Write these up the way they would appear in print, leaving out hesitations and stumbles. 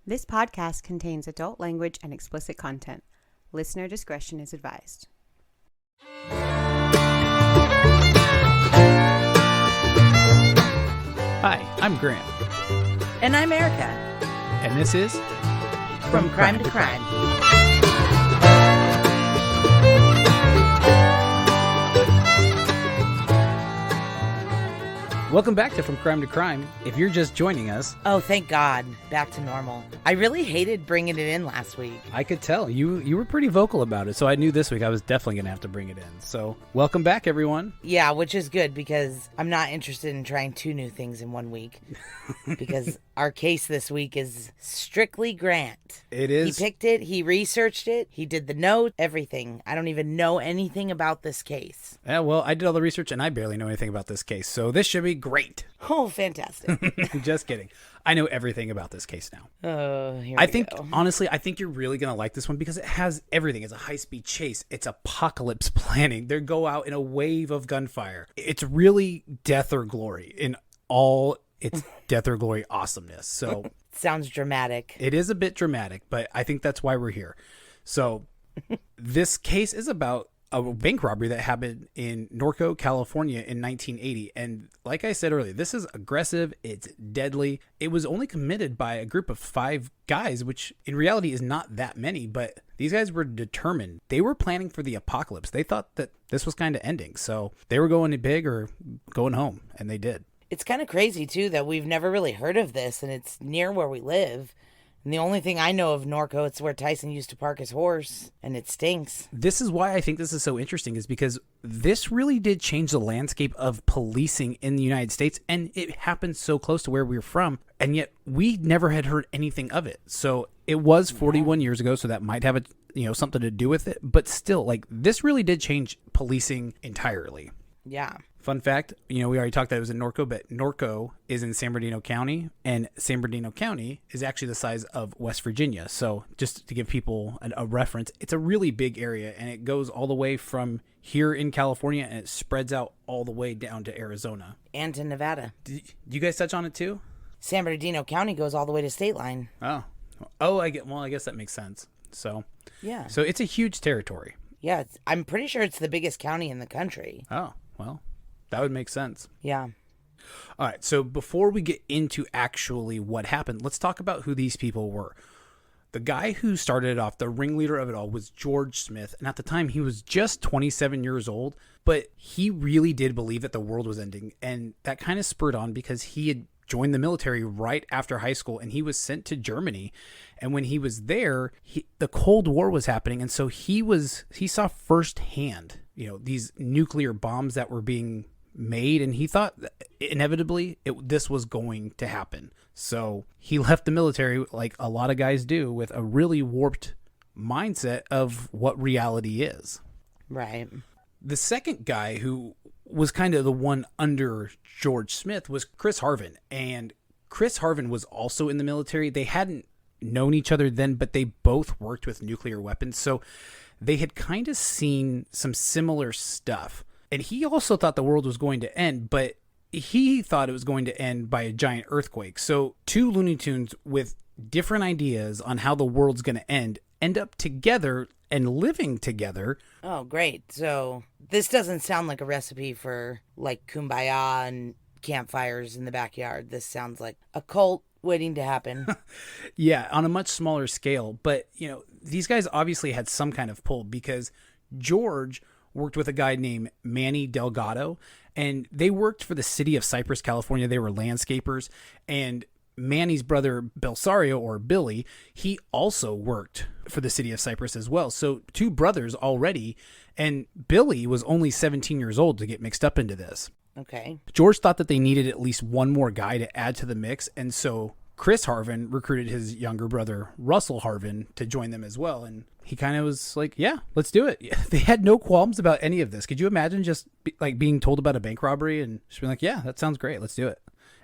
This podcast contains adult language and explicit content. Listener discretion is advised. Hi, I'm Grant. And I'm Erica. And this is From Crime to Crime. Welcome back to From Crime to Crime. If you're just joining us, Oh, thank God. Back to normal. I really hated bringing it in last week. I could tell you were pretty vocal about it, so I knew this week I was definitely going to have to bring it in. So welcome back, everyone. Yeah, which is good because I'm not interested in trying two new things in 1 week. Because our case this week is strictly Grant. It is. He picked it, he researched it, he did the note, everything. I don't even know anything about this case. Yeah, well, I did all the research and I barely know anything about this case, so this should be great. Oh, fantastic. Just kidding. I know everything about this case now. Oh, here I we think, go. honestly, I think you're really going to like this one because it has everything. It's a high-speed chase. It's apocalypse planning. They go out in a wave of gunfire. It's really death or glory in all its death or glory awesomeness. So Sounds dramatic. it is a bit dramatic, but I think that's why we're here. So this case is about a bank robbery that happened in NORCO, California in 1980. And like I said earlier, this is aggressive. It's deadly. It was only committed by a group of 5 guys, which in reality is not that many, but these guys were determined. They were planning for the apocalypse. They thought that this was kind of ending. So they were going big or going home, and they did. It's kind of crazy, too, that we've never really heard of this, and it's near where we live. And the only thing I know of Norco, it's where Tyson used to park his horse, and it stinks. This is why I think this is so interesting, is because this really did change the landscape of policing in the United States, and it happened so close to where we were from, and yet we never had heard anything of it. So it was 41 years ago, so that might have something to do with it, but still, like, this really did change policing entirely. Yeah. Fun fact, we already talked that it was in Norco, but Norco is in San Bernardino County, and San Bernardino County is actually the size of West Virginia. So just to give people a reference, it's a really big area, and it goes all the way from here in California, and it spreads out all the way down to Arizona. And to Nevada. Did you guys touch on it too? San Bernardino County goes all the way to state line. I guess that makes sense. So Yeah. so it's a huge territory. Yeah, I'm pretty sure it's the biggest county in the country. Oh, well, that would make sense. Yeah. All right, so before we get into actually what happened, let's talk about who these people were. The guy who started it off, the ringleader of it all, was George Smith, and at the time he was just 27 years old, but he really did believe that the world was ending, and that kind of spurred on because he had joined the military right after high school, and he was sent to Germany. And when he was there, the Cold War was happening, and so he saw firsthand, these nuclear bombs that were being made, and he thought that inevitably this was going to happen. So he left the military, like a lot of guys do, with a really warped mindset of what reality is. Right. The second guy who was kind of the one under George Smith was Chris Harvin. And Chris Harvin was also in the military. They hadn't known each other then, but they both worked with nuclear weapons. So they had kind of seen some similar stuff. And he also thought the world was going to end, but he thought it was going to end by a giant earthquake. So 2 Looney Tunes with different ideas on how the world's going to end up together and living together. Oh, great. So this doesn't sound like a recipe for like kumbaya and campfires in the backyard. This sounds like a cult waiting to happen. Yeah, on a much smaller scale. But, these guys obviously had some kind of pull because George worked with a guy named Manny Delgado, and they worked for the city of Cypress, California. They were landscapers, and Manny's brother Belsario, or Billy, he also worked for the city of Cypress as well. So 2 brothers already, and Billy was only 17 years old to get mixed up into this. Okay. George thought that they needed at least one more guy to add to the mix, and so Chris Harvin recruited his younger brother Russell Harvin to join them as well, and he kind of was like, yeah, let's do it. They had no qualms about any of this. Could you imagine just being told about a bank robbery and just being like, yeah, that sounds great, let's do it,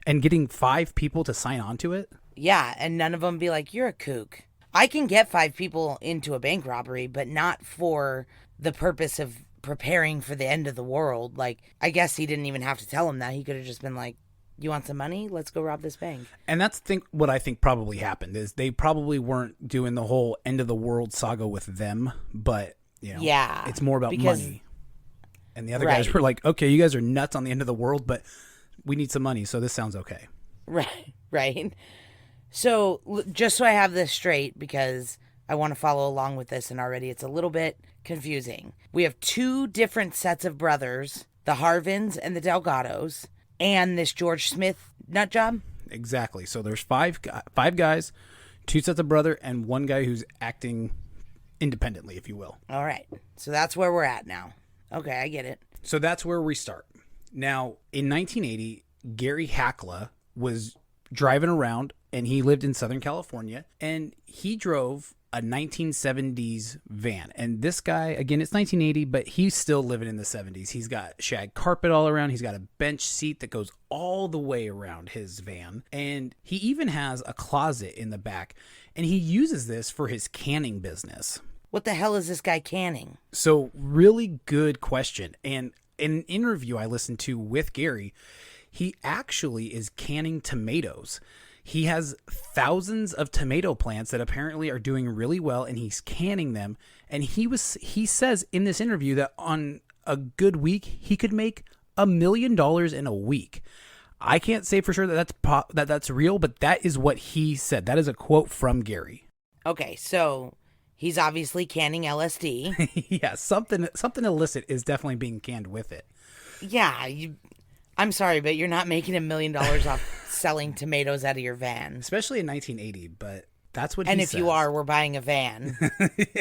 and getting 5 people to sign on to it? Yeah, and none of them be like, you're a kook. I can get 5 people into a bank robbery, but not for the purpose of preparing for the end of the world. Like, I guess he didn't even have to tell him that. He could have just been like, You want some money? Let's go rob this bank. And that's what I think probably happened is they probably weren't doing the whole end of the world saga with them, but Yeah, it's more about because- money. And the other guys were like, okay, you guys are nuts on the end of the world, but we need some money, so this sounds okay. Right. So just so I have this straight, because I want to follow along with this, and already it's a little bit confusing. We have two different sets of brothers, the Harvins and the Delgados, and this George Smith nut job. Exactly. So there's five guys, two sets of brother, and one guy who's acting independently, if you will. All right. So that's where we're at now. Okay, I get it. So that's where we start. Now, in 1980, Gary Hackla was driving around, and he lived in Southern California, and he drove a 1970s van. And this guy, again, it's 1980, but he's still living in the 70s. He's got shag carpet all around. He's got a bench seat that goes all the way around his van. And he even has a closet in the back, and he uses this for his canning business. What the hell is this guy canning? So really good question. And in an interview I listened to with Gary, he actually is canning tomatoes. He has thousands of tomato plants that apparently are doing really well, and he's canning them. And he says in this interview that on a good week, he could make $1 million in a week. I can't say for sure that's real, but that is what he said. That is a quote from Gary. Okay, so he's obviously canning LSD. Yeah, something illicit is definitely being canned with it. Yeah, I'm sorry, but you're not making $1 million off selling tomatoes out of your van. Especially in 1980, but that's what and he if says. you are, we're buying a van.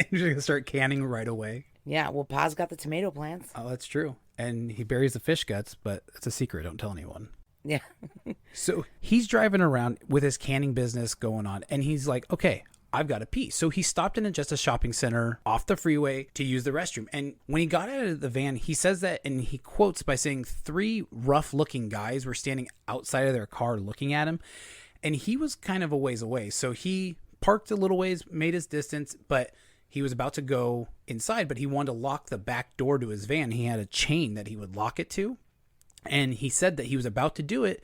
You're going to start canning right away. Yeah, well, Pa's got the tomato plants. Oh, that's true. And he buries the fish guts, but it's a secret. Don't tell anyone. Yeah. So he's driving around with his canning business going on, and he's like, okay, I've got to pee. So he stopped in just a shopping center off the freeway to use the restroom. And when he got out of the van, he says that, and he quotes by saying 3 rough-looking guys were standing outside of their car looking at him, and he was kind of a ways away. So he parked a little ways, made his distance, but he was about to go inside, but he wanted to lock the back door to his van. He had a chain that he would lock it to, and he said that he was about to do it,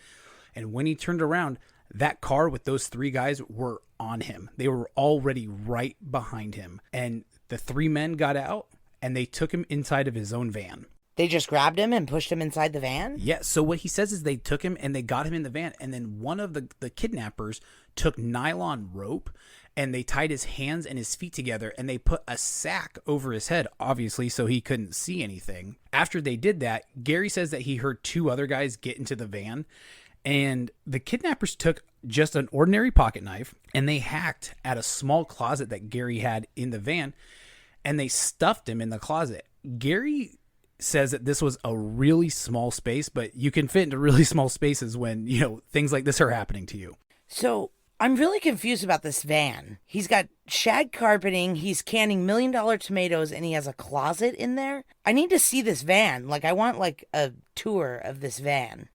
and when he turned around, that car with those 3 guys were on him. They were already right behind him. And the 3 men got out, and they took him inside of his own van. They just grabbed him and pushed him inside the van? Yeah, so what he says is they took him and they got him in the van, and then one of the kidnappers took nylon rope, and they tied his hands and his feet together, and they put a sack over his head, obviously, so he couldn't see anything. After they did that, Gary says that he heard 2 other guys get into the van, and the kidnappers took just an ordinary pocket knife, and they hacked at a small closet that Gary had in the van, and they stuffed him in the closet. Gary says that this was a really small space, but you can fit into really small spaces when, things like this are happening to you. So I'm really confused about this van. He's got shag carpeting, he's canning $1 million tomatoes, and he has a closet in there. I need to see this van. I want a tour of this van.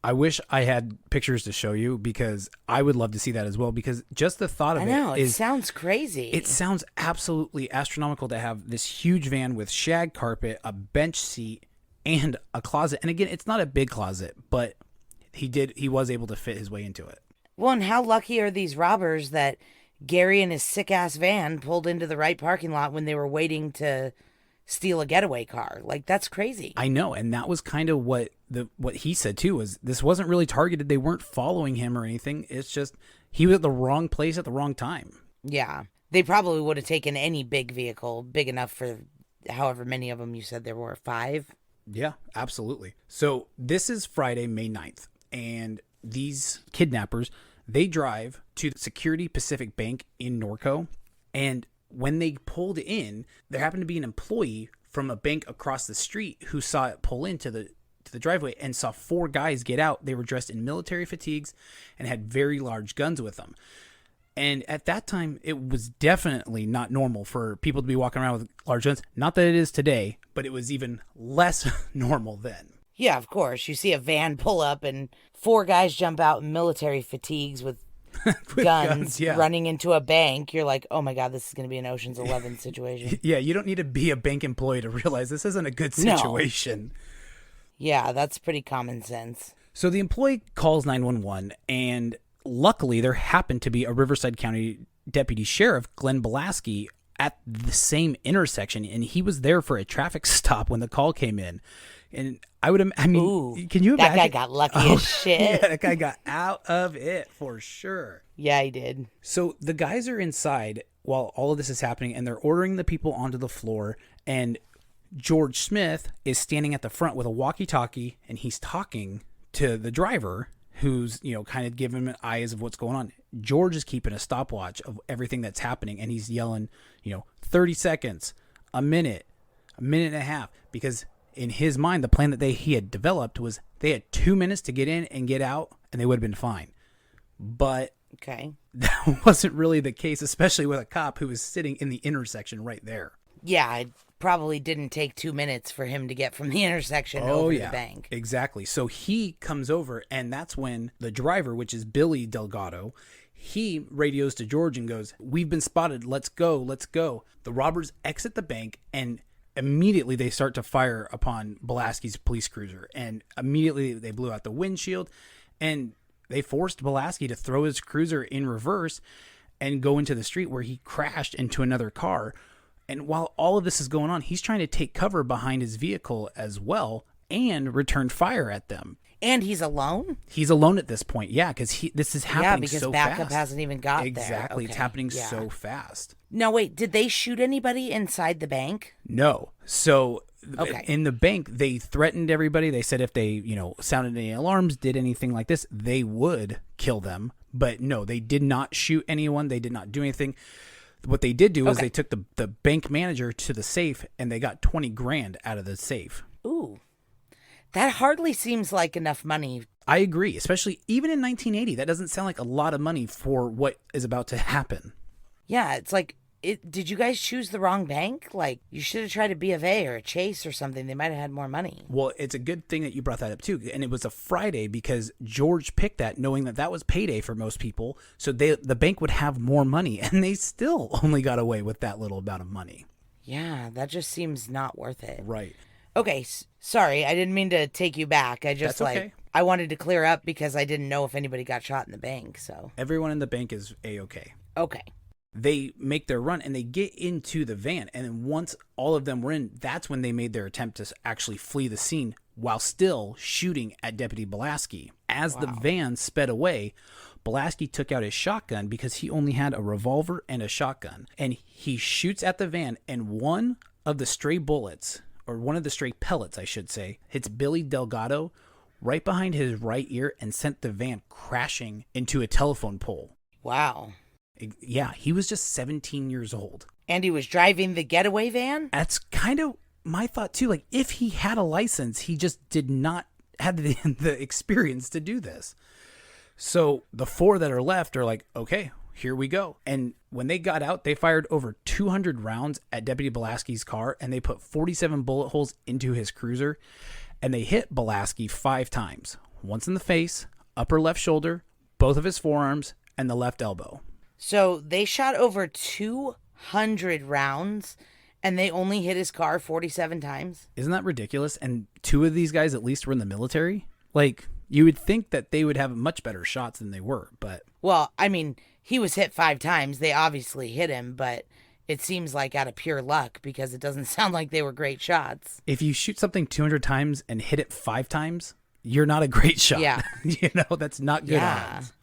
I wish I had pictures to show you, because I would love to see that as well, because just the thought of it sounds crazy. It sounds absolutely astronomical to have this huge van with shag carpet, a bench seat, and a closet. And again, it's not a big closet, but he was able to fit his way into it. Well, and how lucky are these robbers that Gary and his sick-ass van pulled into the right parking lot when they were waiting to steal a getaway car? That's crazy. I know, and that was kind of what he said too, was this wasn't really targeted. They weren't following him or anything. It's just he was at the wrong place at the wrong time. Yeah. They probably would have taken any big vehicle, big enough for however many of them you said there were, 5? Yeah, absolutely. So this is Friday, May 9th, and these kidnappers, they drive to the Security Pacific Bank in Norco, and when they pulled in, there happened to be an employee from a bank across the street who saw it pull into the driveway and saw 4 guys get out. They were dressed in military fatigues and had very large guns with them. And at that time, it was definitely not normal for people to be walking around with large guns. Not that it is today, but it was even less normal then. Yeah, of course. You see a van pull up and 4 guys jump out in military fatigues with guns yeah. running into a bank. You're like, oh my God, this is going to be an Ocean's 11 situation. Yeah, you don't need to be a bank employee to realize this isn't a good situation. No. Yeah, that's pretty common sense. So the employee calls 911, and luckily there happened to be a Riverside County Deputy Sheriff, Glenn Belaski, at the same intersection, and he was there for a traffic stop when the call came in. And Ooh, can you imagine? that guy got lucky as shit. Yeah, that guy got out of it for sure. Yeah, he did. So the guys are inside while all of this is happening, and they're ordering the people onto the floor, and George Smith is standing at the front with a walkie-talkie, and he's talking to the driver, who's, kind of giving him eyes of what's going on. George is keeping a stopwatch of everything that's happening, and he's yelling, 30 seconds, a minute and a half, because in his mind, the plan that he had developed was they had 2 minutes to get in and get out, and they would have been fine. But Okay. that wasn't really the case, especially with a cop who was sitting in the intersection right there. Yeah, it probably didn't take 2 minutes for him to get from the intersection over to the bank. Exactly. So he comes over, and that's when the driver, which is Billy Delgado, he radios to George and goes, "We've been spotted. Let's go. Let's go." The robbers exit the bank, and immediately they start to fire upon Belaski's police cruiser, and immediately they blew out the windshield, and they forced Belaski to throw his cruiser in reverse and go into the street, where he crashed into another car. And while all of this is going on, he's trying to take cover behind his vehicle as well and return fire at them. And he's alone? He's alone at this point, yeah, because this is happening so fast. Yeah, because backup hasn't even got there. Exactly, Okay, it's happening yeah. so fast. Now, wait, did they shoot anybody inside the bank? No. So Okay. in the bank, they threatened everybody. They said if they, sounded any alarms, did anything like this, they would kill them. But no, they did not shoot anyone. They did not do anything. What they did do is they took the bank manager to the safe, and they got 20 grand out of the safe. Ooh. That hardly seems like enough money. I agree, especially even in 1980. That doesn't sound like a lot of money for what is about to happen. Yeah, it's like, did you guys choose the wrong bank? Like, you should have tried a B of A or a Chase or something. They might have had more money. Well, it's a good thing that you brought that up too. And it was a Friday, because George picked that knowing that was payday for most people. So the bank would have more money, and they still only got away with that little amount of money. Yeah, that just seems not worth it. Right. Okay, sorry, I didn't mean to take you back. I just That's okay. I wanted to clear up because I didn't know if anybody got shot in the bank, so. Everyone in the bank is A-okay. Okay. They make their run, and they get into the van. And then once all of them were in, that's when they made their attempt to actually flee the scene while still shooting at Deputy Belaski. As the van sped away, Belaski took out his shotgun, because he only had a revolver and a shotgun. And he shoots at the van, and one of the stray bullets, or one of the stray pellets, I should say, hits Billy Delgado right behind his right ear and sent the van crashing into a telephone pole. Wow. Yeah, he was just 17 years old. And he was driving the getaway van? That's kind of my thought too. Like, if he had a license, he just did not have the experience to do this. So the four that are left are like, okay, here we go. And when they got out, they fired over 200 rounds at Deputy Belaski's car, and they put 47 bullet holes into his cruiser, and they hit Belaski 5 times. Once in the face, upper left shoulder, both of his forearms, and the left elbow. So they shot over 200 rounds, and they only hit his car 47 times? Isn't that ridiculous? And 2 of these guys at least were in the military. Like, you would think that they would have much better shots than they were, but... Well, I mean, he was hit 5 times. They obviously hit him, but it seems like out of pure luck, because it doesn't sound like they were great shots. If you shoot something 200 times and hit it 5 times, you're not a great shot. Yeah. That's not good odds.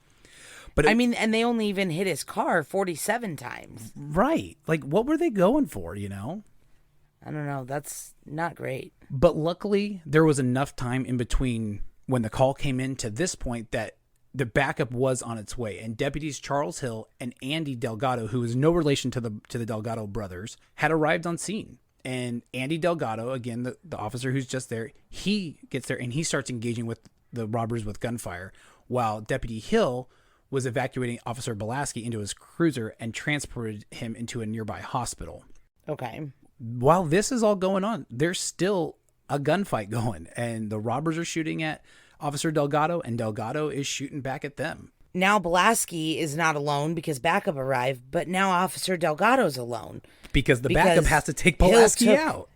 But I mean, and they only even hit his car 47 times. Right. Like, what were they going for, I don't know. That's not great. But luckily, there was enough time in between when the call came in to this point that the backup was on its way. And deputies Charles Hill and Andy Delgado, who is no relation to the Delgado brothers, had arrived on scene. And Andy Delgado, again, the officer who's just there, he gets there and he starts engaging with the robbers with gunfire, while Deputy Hill was evacuating Officer Belaski into his cruiser and transported him into a nearby hospital. Okay. While this is all going on, there's still a gunfight going, and the robbers are shooting at Officer Delgado, and Delgado is shooting back at them. Now Belaski is not alone because backup arrived, but now Officer Delgado's alone. Because backup has to take Hill Belaski took- out.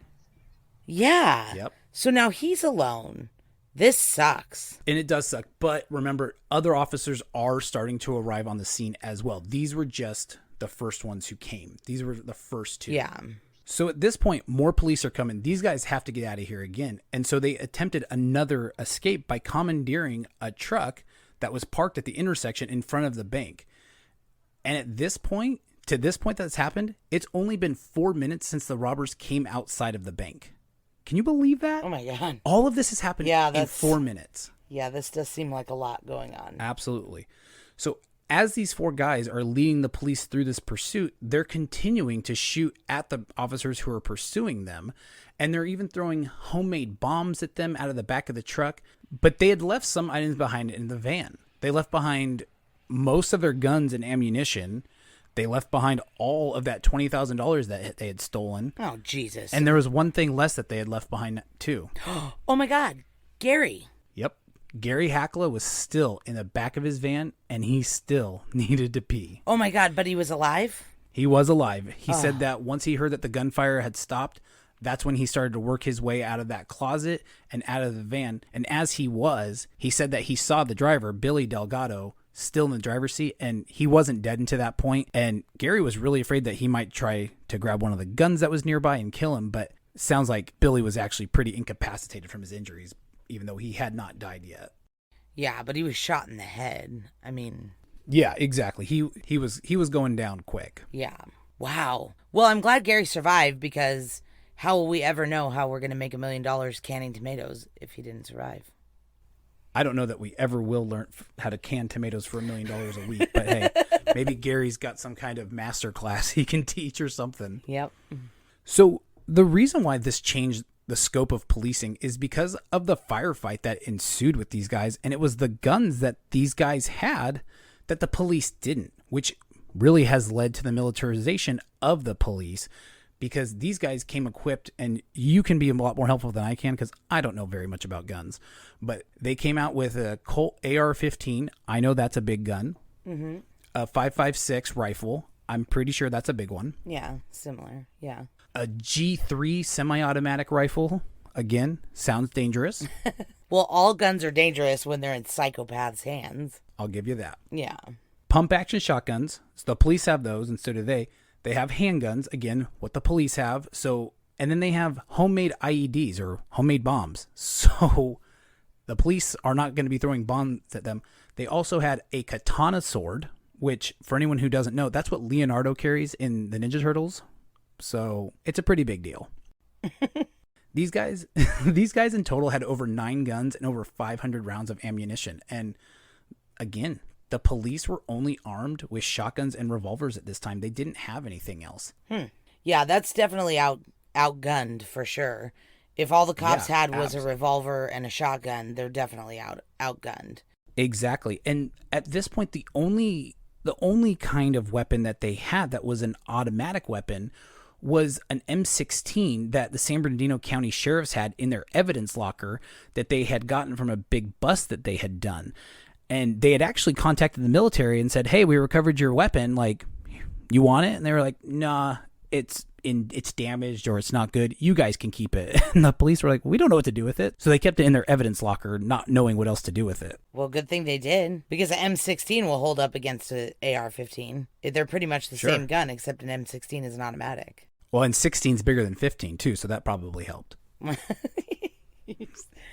Yeah. Yep. So now he's alone. This sucks. And it does suck. But remember, other officers are starting to arrive on the scene as well. These were just the first ones who came. These were the first two. Yeah. So at this point, more police are coming. These guys have to get out of here again. And so they attempted another escape by commandeering a truck that was parked at the intersection in front of the bank. And at this point, to this point that's happened, it's only been 4 minutes since the robbers came outside of the bank. Can you believe that? Oh my God. All of this has happened in 4 minutes. Yeah, this does seem like a lot going on. Absolutely. So as these four guys are leading the police through this pursuit, they're continuing to shoot at the officers who are pursuing them. And they're even throwing homemade bombs at them out of the back of the truck. But they had left some items behind in the van. They left behind most of their guns and ammunition. They left behind all of that $20,000 that they had stolen. Oh, Jesus. And there was one thing less that they had left behind too. Oh my God. Gary. Yep. Gary Hackla was still in the back of his van, and he still needed to pee. Oh my God, but he was alive? He was alive. He said that once he heard that the gunfire had stopped, that's when he started to work his way out of that closet and out of the van. And as he said that he saw the driver, Billy Delgado, still in the driver's seat, and he wasn't dead until that point. And Gary was really afraid that he might try to grab one of the guns that was nearby and kill him, but it sounds like Billy was actually pretty incapacitated from his injuries, even though he had not died yet. Yeah, but he was shot in the head. I mean... Yeah, exactly. He was going down quick. Yeah. Wow. Well, I'm glad Gary survived, because how will we ever know how we're going to make $1 million canning tomatoes if he didn't survive? I don't know that we ever will learn how to can tomatoes for $1 million a week, but hey, maybe Gary's got some kind of master class he can teach or something. Yep. So the reason why this changed the scope of policing is because of the firefight that ensued with these guys, and it was the guns that these guys had that the police didn't, which really has led to the militarization of the police, because these guys came equipped, and you can be a lot more helpful than I can because I don't know very much about guns, but they came out with a Colt AR-15. I know that's a big gun. Mm-hmm. A 5.56 rifle. I'm pretty sure that's a big one. Yeah, similar. Yeah. A G3 semi-automatic rifle. Again, sounds dangerous. Well, all guns are dangerous when they're in psychopaths' hands. I'll give you that. Yeah. Pump action shotguns. So the police have those, and so do they. They have handguns, again, what the police have. So, and then they have homemade IEDs or homemade bombs. So the police are not going to be throwing bombs at them. They also had a katana sword, which for anyone who doesn't know, that's what Leonardo carries in the Ninja Turtles. So it's a pretty big deal. These guys in total had over 9 guns and over 500 rounds of ammunition. And again, the police were only armed with shotguns and revolvers at this time. They didn't have anything else. Yeah, that's definitely outgunned for sure. If all the cops had was a revolver and a shotgun, they're definitely outgunned. Exactly. And at this point, the only kind of weapon that they had that was an automatic weapon was an M16 that the San Bernardino County Sheriffs had in their evidence locker that they had gotten from a big bust that they had done. And they had actually contacted the military and said, hey, we recovered your weapon. Like, you want it? And they were like, nah, it's damaged or it's not good. You guys can keep it. And the police were like, we don't know what to do with it. So they kept it in their evidence locker, not knowing what else to do with it. Well, good thing they did, because an M16 will hold up against an AR-15. They're pretty much the same gun, except an M16 is an automatic. Well, and 16 is bigger than 15 too, so that probably helped.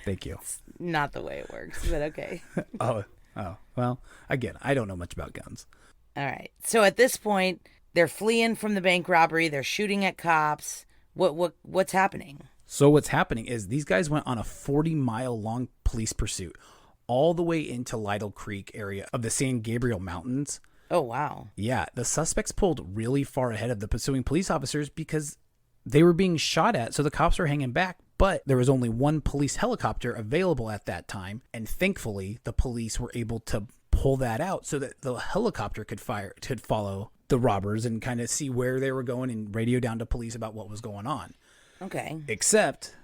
Thank you. It's not the way it works, but okay. Oh, well, again, I don't know much about guns. All right. So at this point, they're fleeing from the bank robbery. They're shooting at cops. What's happening? So what's happening is these guys went on a 40-mile long police pursuit all the way into Lytle Creek area of the San Gabriel Mountains. Oh, wow. Yeah, the suspects pulled really far ahead of the pursuing police officers because they were being shot at, so the cops were hanging back. But there was only one police helicopter available at that time, and thankfully the police were able to pull that out so that the helicopter could follow the robbers and kind of see where they were going and radio down to police about what was going on. Okay. Except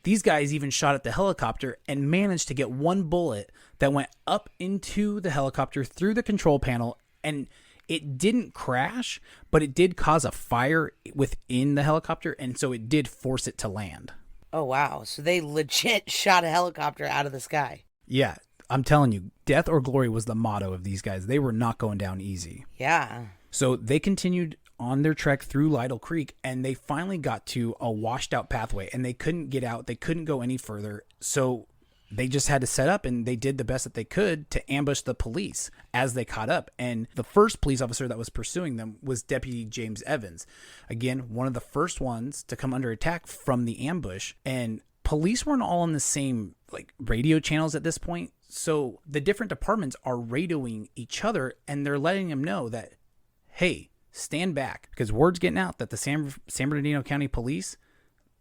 these guys even shot at the helicopter and managed to get one bullet that went up into the helicopter through the control panel, and it didn't crash, but it did cause a fire within the helicopter, and so it did force it to land. Oh, wow. So they legit shot a helicopter out of the sky. Yeah, I'm telling you, death or glory was the motto of these guys. They were not going down easy. Yeah. So they continued on their trek through Lytle Creek, and they finally got to a washed out pathway, and they couldn't get out. They couldn't go any further. So they just had to set up, and they did the best that they could to ambush the police as they caught up. And the first police officer that was pursuing them was Deputy James Evans. Again, one of the first ones to come under attack from the ambush. And police weren't all on the same like radio channels at this point. So the different departments are radioing each other, and they're letting them know that, hey, stand back, because word's getting out that the San Bernardino County Police,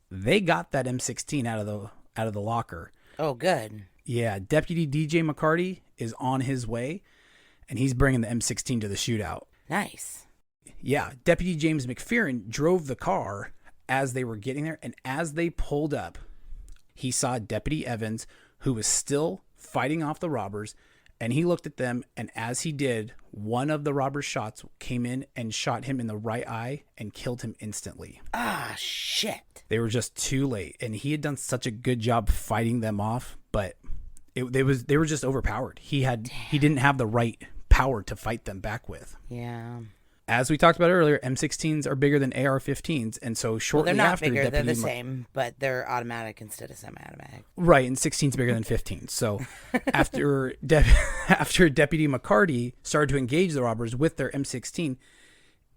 they got that M16 out of the locker. Oh, good. Yeah, Deputy DJ McCarty is on his way, and he's bringing the M16 to the shootout. Nice. Yeah, Deputy James McPherson drove the car as they were getting there, and as they pulled up, he saw Deputy Evans, who was still fighting off the robbers, and he looked at them, and as he did, one of the robbers' shots came in and shot him in the right eye and killed him instantly. Ah, shit. They were just too late, and he had done such a good job fighting them off, but they were just overpowered. He didn't have the right power to fight them back with. Yeah. As we talked about earlier, M16s are bigger than AR-15s, and so shortly They're not after bigger. They're Deputy the same, but they're automatic instead of semi-automatic. Right, and 16's bigger than 15. So after Deputy McCarty started to engage the robbers with their M16,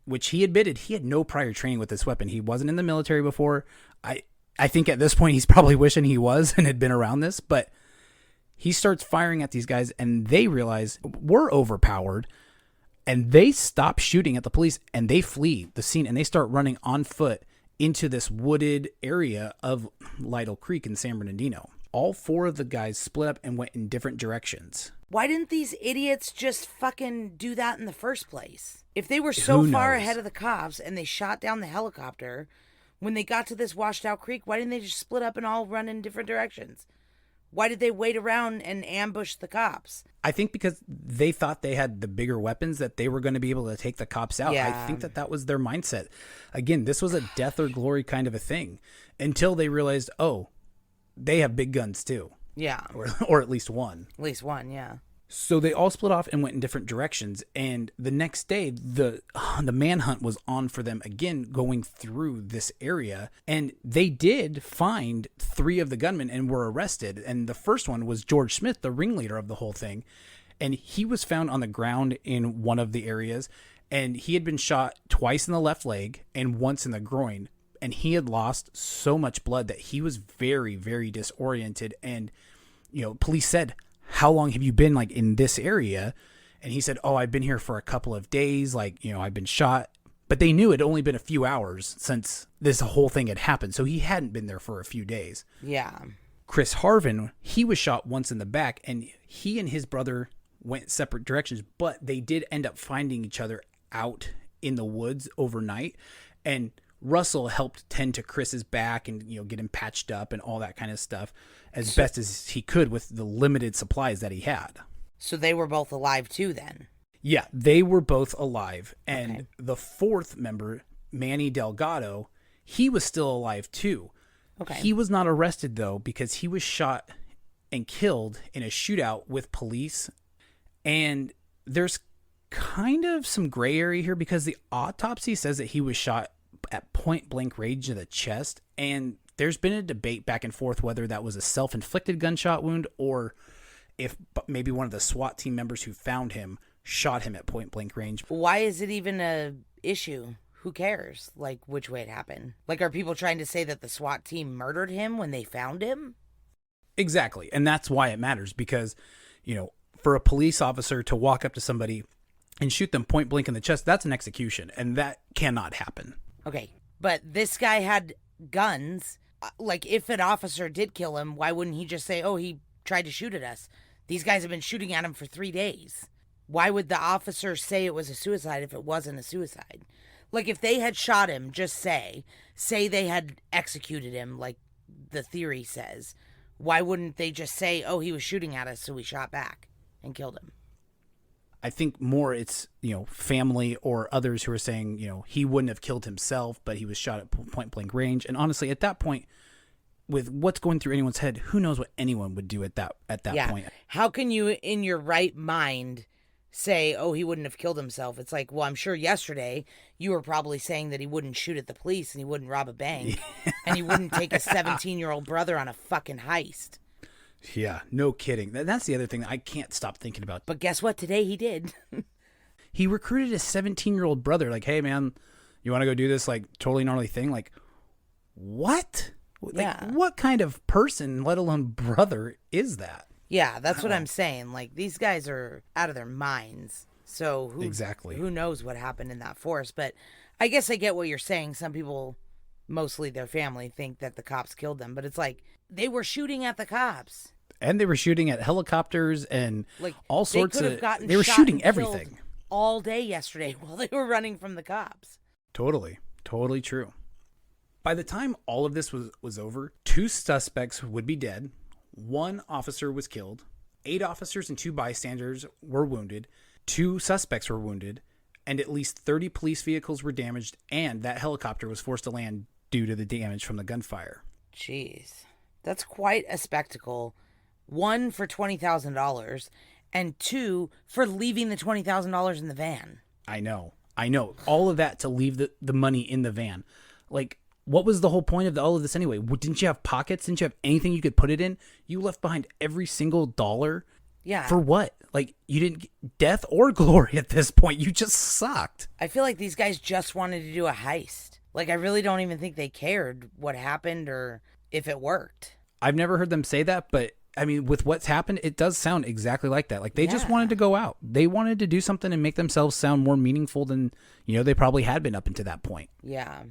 which he admitted he had no prior training with this weapon. He wasn't in the military before. I think at this point he's probably wishing he was and had been around this, but he starts firing at these guys, and they realize we're overpowered, and they stop shooting at the police, and they flee the scene, and they start running on foot into this wooded area of Lytle Creek in San Bernardino. All four of the guys split up and went in different directions. Why didn't these idiots just fucking do that in the first place? If they were so far ahead of the cops and they shot down the helicopter, when they got to this washed out creek, why didn't they just split up and all run in different directions? Why did they wait around and ambush the cops? I think because they thought they had the bigger weapons that they were going to be able to take the cops out. Yeah. I think that was their mindset. Again, this was a death or glory kind of a thing until they realized, oh, they have big guns too. Yeah. Or at least one. At least one, yeah. So they all split off and went in different directions. And the next day, the manhunt was on for them again, going through this area. And they did find 3 of the gunmen and were arrested. And the first one was George Smith, the ringleader of the whole thing. And he was found on the ground in one of the areas. And he had been shot twice in the left leg and once in the groin. And he had lost so much blood that he was very, very disoriented. And, police said, how long have you been in this area? And he said, oh, I've been here for a couple of days. I've been shot. But they knew it had only been a few hours since this whole thing had happened. So he hadn't been there for a few days. Yeah. Chris Harvin, he was shot once in the back, and he and his brother went separate directions, but they did end up finding each other out in the woods overnight. And Russell helped tend to Chris's back and, get him patched up and all that kind of stuff as best as he could with the limited supplies that he had. So they were both alive too then? Yeah, they were both alive. And Okay. the fourth member, Manny Delgado, he was still alive too. Okay. He was not arrested though because he was shot and killed in a shootout with police. And there's kind of some gray area here because the autopsy says that he was shot at point blank range in the chest, and there's been a debate back and forth whether that was a self-inflicted gunshot wound or if maybe one of the SWAT team members who found him shot him at point blank range. Why is it even a issue? Who cares? Which way it happened? Are people trying to say that the SWAT team murdered him when they found him? Exactly, and that's why it matters because, for a police officer to walk up to somebody and shoot them point blank in the chest, that's an execution, and that cannot happen. Okay, but this guy had guns. If an officer did kill him, why wouldn't he just say, oh, he tried to shoot at us? These guys have been shooting at him for 3 days. Why would the officer say it was a suicide if it wasn't a suicide? If they had shot him, just say they had executed him, like the theory says. Why wouldn't they just say, oh, he was shooting at us, so we shot back and killed him? I think more it's, family or others who are saying, he wouldn't have killed himself, but he was shot at point blank range. And honestly, at that point, with what's going through anyone's head, who knows what anyone would do at that point. How can you, in your right mind, say, oh, he wouldn't have killed himself? It's like, well, I'm sure yesterday you were probably saying that he wouldn't shoot at the police and he wouldn't rob a bank and he wouldn't take a 17-year-old brother on a fucking heist. Yeah, no kidding. That's the other thing that I can't stop thinking about. But guess what? Today he did. He recruited a 17-year-old brother. Like, hey, man, you want to go do this, like, totally gnarly thing? Like, what? Like, what kind of person, let alone brother, is that? Yeah, that's what I'm saying. Like, these guys are out of their minds. So who knows what happened in that forest? But I guess I get what you're saying. Some people, mostly their family, think that the cops killed them. But it's like, they were shooting at the cops. And they were shooting at helicopters and like, all sorts of... They were shooting everything. All day yesterday while they were running from the cops. Totally true. By the time all of this was over, 2 suspects would be dead, 1 officer was killed, 8 officers and 2 bystanders were wounded, 2 suspects were wounded, and at least 30 police vehicles were damaged, and that helicopter was forced to land due to the damage from the gunfire. Jeez. That's quite a spectacle. 1 for $20,000 and 2 for leaving the $20,000 in the van. I know. All of that to leave the money in the van. Like, what was the whole point of all of this anyway? Didn't you have pockets? Didn't you have anything you could put it in? You left behind every single dollar. Yeah. For what? Like, you didn't get death or glory at this point. You just sucked. I feel like these guys just wanted to do a heist. Like, I really don't even think they cared what happened or if it worked. I've never heard them say that, but I mean, with what's happened, it does sound exactly like that. Like, they just wanted to go out. They wanted to do something and make themselves sound more meaningful than, they probably had been up until that point. Yeah.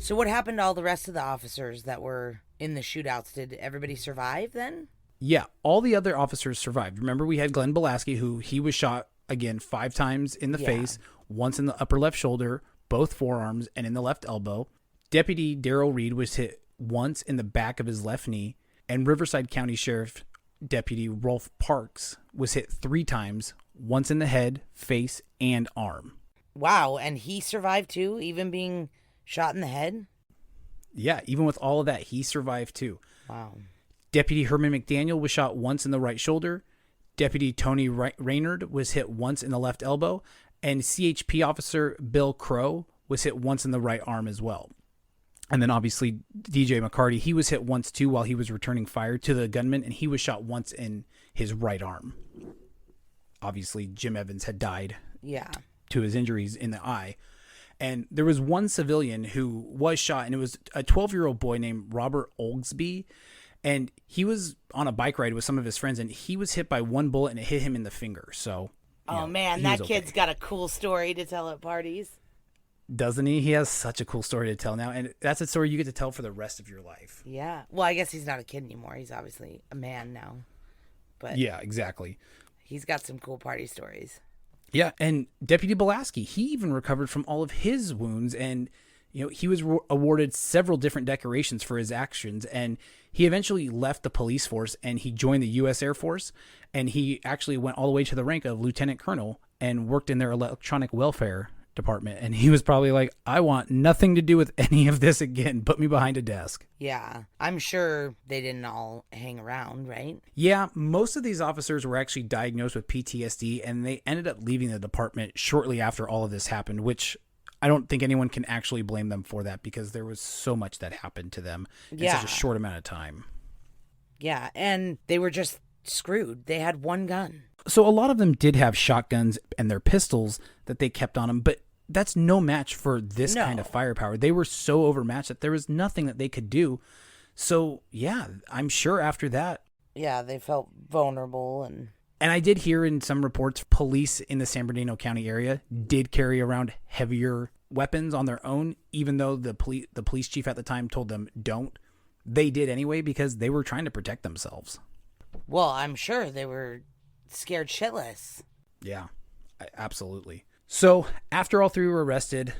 So what happened to all the rest of the officers that were in the shootouts? Did everybody survive then? Yeah, all the other officers survived. Remember, we had Glenn Belaski, who he was shot, again, 5 times in the face, once in the upper left shoulder, both forearms, and in the left elbow. Deputy Darrell Reed was hit once in the back of his left knee, and Riverside County Sheriff Deputy Rolf Parks was hit 3 times, once in the head, face, and arm. Wow, and he survived too, even being shot in the head? Yeah, even with all of that, he survived too. Wow. Deputy Herman McDaniel was shot once in the right shoulder. Deputy Tony Raynard was hit once in the left elbow. And CHP officer Bill Crow was hit once in the right arm as well. And then obviously DJ McCarty, he was hit once too while he was returning fire to the gunman, and he was shot once in his right arm. Obviously, Jim Evans had died to his injuries in the eye. And there was one civilian who was shot, and it was a 12-year-old boy named Robert Oldsby. And he was on a bike ride with some of his friends, and he was hit by one bullet, and it hit him in the finger. So, man, that kid's got a cool story to tell at parties. Doesn't he? He has such a cool story to tell now, and that's a story you get to tell for the rest of your life. Yeah. Well, I guess he's not a kid anymore. He's obviously a man now. But yeah, exactly. He's got some cool party stories. Yeah, and Deputy Belaski, he even recovered from all of his wounds, and he was awarded several different decorations for his actions, and he eventually left the police force and he joined the U.S. Air Force, and he actually went all the way to the rank of lieutenant colonel and worked in their electronic welfare department. And he was probably like, I want nothing to do with any of this again. Put me behind a desk. Yeah, I'm sure they didn't all hang around, right? Yeah, most of these officers were actually diagnosed with PTSD, and they ended up leaving the department shortly after all of this happened, which I don't think anyone can actually blame them for that because there was so much that happened to them in such a short amount of time. Yeah, and they were just screwed. They had one gun. So a lot of them did have shotguns and their pistols that they kept on them, but that's no match for this kind of firepower. They were so overmatched that there was nothing that they could do. So, yeah, I'm sure after that. Yeah, they felt vulnerable. And I did hear in some reports, police in the San Bernardino County area did carry around heavier weapons on their own, even though the police chief at the time told them don't. They did anyway because they were trying to protect themselves. Well, I'm sure they were scared shitless. Yeah, absolutely. So after all 3 were arrested,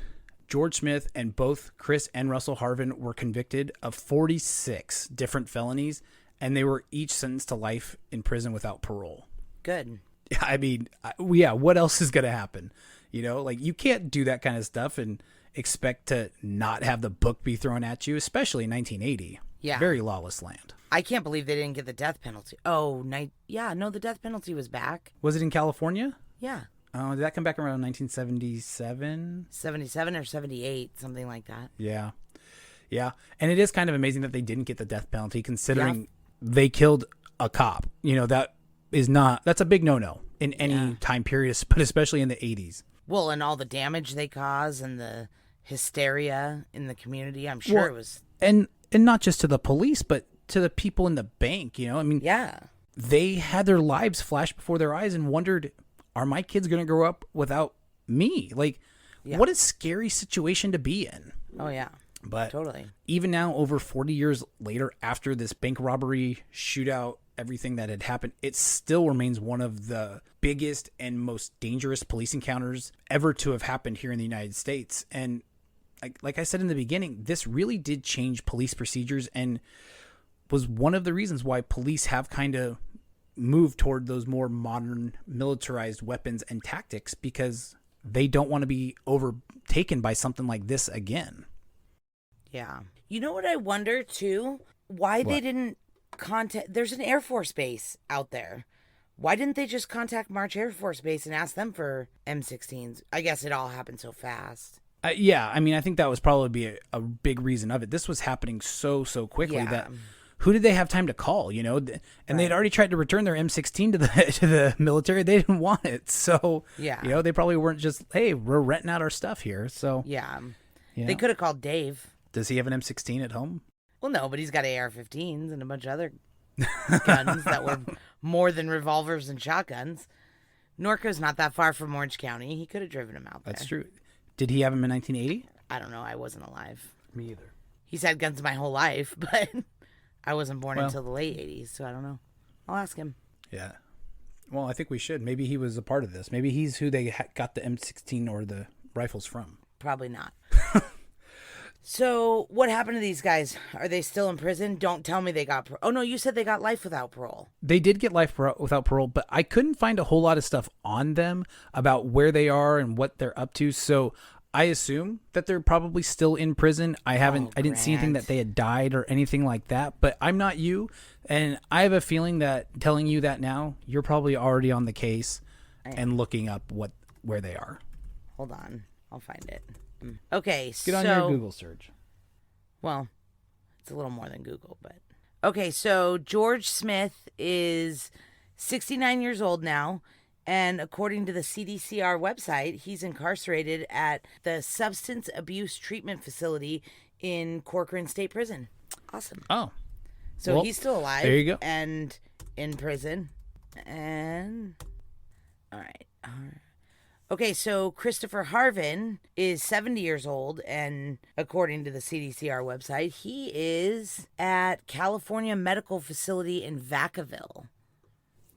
George Smith and both Chris and Russell Harvin were convicted of 46 different felonies, and they were each sentenced to life in prison without parole. Good. I mean, yeah, what else is going to happen? You can't do that kind of stuff and expect to not have the book be thrown at you, especially in 1980. Yeah. Very lawless land. I can't believe they didn't get the death penalty. Oh, the death penalty was back. Was it in California? Yeah. Oh, did that come back around 1977? 77 or 78, something like that. Yeah. Yeah. And it is kind of amazing that they didn't get the death penalty considering they killed a cop. That's a big no-no in any time period, but especially in the 80s. Well, and all the damage they cause and the hysteria in the community, I'm sure it was. And not just to the police, but to the people in the bank, Yeah. They had their lives flash before their eyes and wondered, are my kids going to grow up without me? What a scary situation to be in. Oh, yeah. But totally. Even now, over 40 years later, after this bank robbery, shootout, everything that had happened, it still remains one of the biggest and most dangerous police encounters ever to have happened here in the United States. And like I said in the beginning, this really did change police procedures and was one of the reasons why police have kind of moved toward those more modern militarized weapons and tactics, because they don't want to be overtaken by something like this again. Yeah. You know what I wonder too? Why they didn't contact... There's an Air Force base out there. Why didn't they just contact March Air Force Base and ask them for M16s? I guess it all happened so fast. Yeah, I mean, I think that was probably a big reason of it. This was happening so quickly that who did they have time to call, And they'd already tried to return their M16 to the military. They didn't want it. So, they probably weren't just, hey, we're renting out our stuff here. So, yeah. They could have called Dave. Does he have an M16 at home? Well, no, but he's got AR-15s and a bunch of other guns that were more than revolvers and shotguns. Norco's not that far from Orange County. He could have driven him out there. That's true. Did he have him in 1980? I don't know. I wasn't alive. Me either. He's had guns my whole life, but I wasn't born until the late 80s, so I don't know. I'll ask him. Yeah. Well, I think we should. Maybe he was a part of this. Maybe he's who they got the M16 or the rifles from. Probably not. So, what happened to these guys? Are they still in prison? Don't tell me they got oh no, you said they got life without parole. They did get life without parole, but I couldn't find a whole lot of stuff on them about where they are and what they're up to. So, I assume that they're probably still in prison. I didn't see anything that they had died or anything like that, but I'm not you, and I have a feeling that telling you that now, you're probably already on the case and looking up where they are. Hold on. I'll find it. Okay, Get on your Google search. Well, it's a little more than Google, but... Okay, so George Smith is 69 years old now, and according to the CDCR website, he's incarcerated at the Substance Abuse Treatment Facility in Corcoran State Prison. Awesome. Oh. So well, he's still alive. There you go. And in prison. And... All right. Okay, so Christopher Harvin is 70 years old, and according to the CDCR website, he is at California Medical Facility in Vacaville.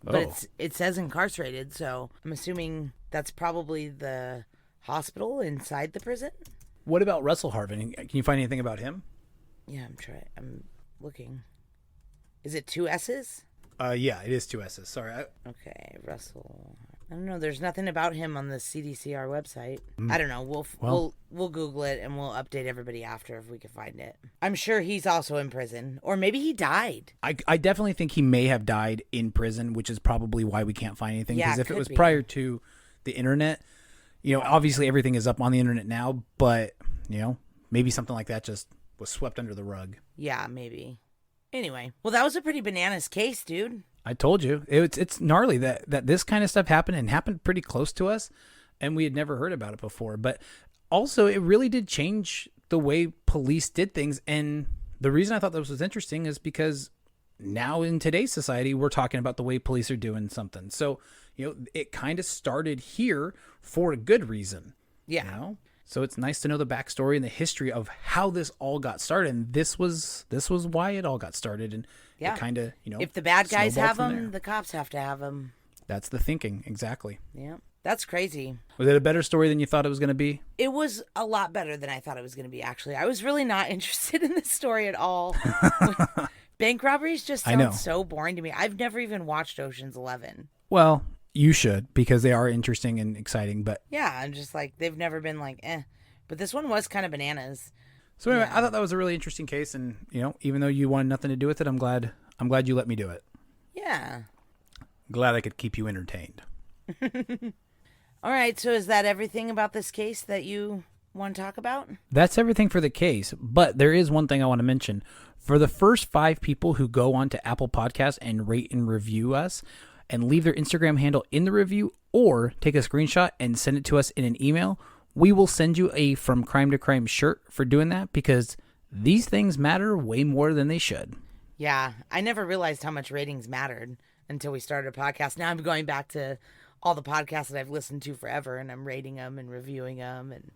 But it says incarcerated, so I'm assuming that's probably the hospital inside the prison. What about Russell Harvin? Can you find anything about him? Yeah, I'm looking. Is it 2 S's? Yeah, it is 2 S's. Sorry. Okay, Russell. I don't know. There's nothing about him on the CDCR website. I don't know. We'll Google it and we'll update everybody after if we can find it. I'm sure he's also in prison, or maybe he died. I definitely think he may have died in prison, which is probably why we can't find anything. Because if it was prior to the internet, obviously everything is up on the internet now, but maybe something like that just was swept under the rug. Yeah, maybe. Anyway, well, that was a pretty bananas case, dude. I told you. It's gnarly that this kind of stuff happened and happened pretty close to us, and we had never heard about it before. But also, it really did change the way police did things. And the reason I thought this was interesting is because now in today's society, we're talking about the way police are doing something. So, it kind of started here for a good reason. Yeah. So it's nice to know the backstory and the history of how this all got started. And this was why it all got started. And it kind of, if the bad guys have them, there. the cops have to have them. That's the thinking. Exactly. Yeah. That's crazy. Was it a better story than you thought it was going to be? It was a lot better than I thought it was going to be, actually. I was really not interested in this story at all. Bank robberies just sound so boring to me. I've never even watched Ocean's 11. Well, you should, because they are interesting and exciting. But yeah, I'm just like, they've never been like, eh. But this one was kind of bananas. So anyway, Yeah. I thought that was a really interesting case, and even though you wanted nothing to do with it, I'm glad you let me do it. Yeah. Glad I could keep you entertained. All right, so is that everything about this case that you want to talk about? That's everything for the case, but there is one thing I want to mention. For the first 5 people who go on to Apple Podcasts and rate and review us and leave their Instagram handle in the review or take a screenshot and send it to us in an email, we will send you a From Crime to Crime shirt for doing that, because these things matter way more than they should. Yeah, I never realized how much ratings mattered until we started a podcast. Now I'm going back to all the podcasts that I've listened to forever, and I'm rating them and reviewing them. And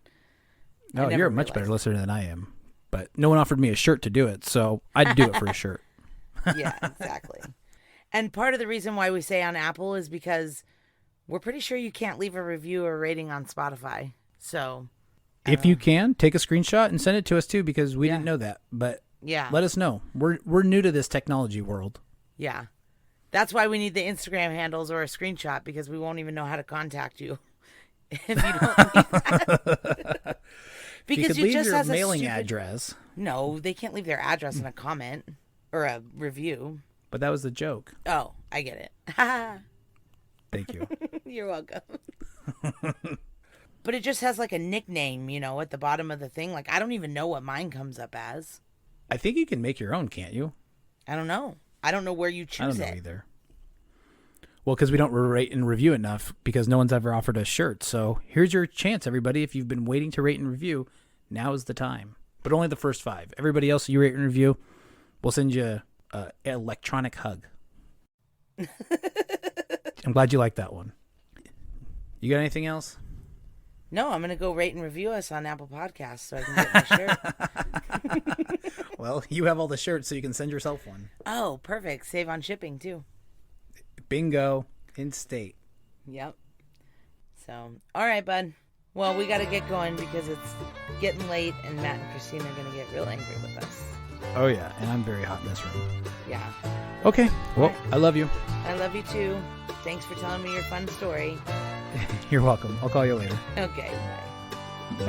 No, you're a much better listener than I am. But no one offered me a shirt to do it, so I'd do it for a shirt. Yeah, exactly. And part of the reason why we say on Apple is because we're pretty sure you can't leave a review or rating on Spotify. So If you can, take a screenshot and send it to us too, because we didn't know that. But yeah, let us know. We're new to this technology world. yeah. That's why we need the Instagram handles or a screenshot, because we won't even know how to contact you if you don't leave that. Because you could leave just your has mailing a stupid... address. No, they can't leave their address in a comment or a review. But that was the joke. Oh, I get it. Thank you. You're welcome. But it just has like a nickname, at the bottom of the thing. Like, I don't even know what mine comes up as. I think you can make your own, can't you? I don't know. I don't know where you choose I don't know it. either. Well, because we don't rate and review enough, because no one's ever offered us shirts. So here's your chance, everybody. If you've been waiting to rate and review, now is the time. But only the first 5. Everybody else you rate and review, we'll send you an electronic hug. I'm glad you like that one. You got anything else? No, I'm going to go rate and review us on Apple Podcasts so I can get my shirt. Well, you have all the shirts, so you can send yourself one. Oh, perfect. Save on shipping, too. Bingo. In state. Yep. So, all right, bud. Well, we got to get going because it's getting late and Matt and Christine are going to get real angry with us. Oh, yeah. And I'm very hot in this room. Yeah. Okay. Well, Right. I love you. I love you, too. Thanks for telling me your fun story. You're welcome. I'll call you later. Okay, bye.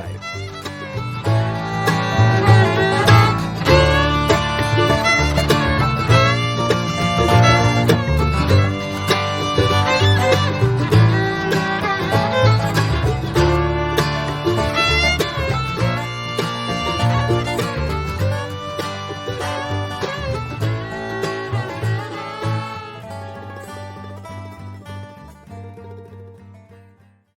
Bye.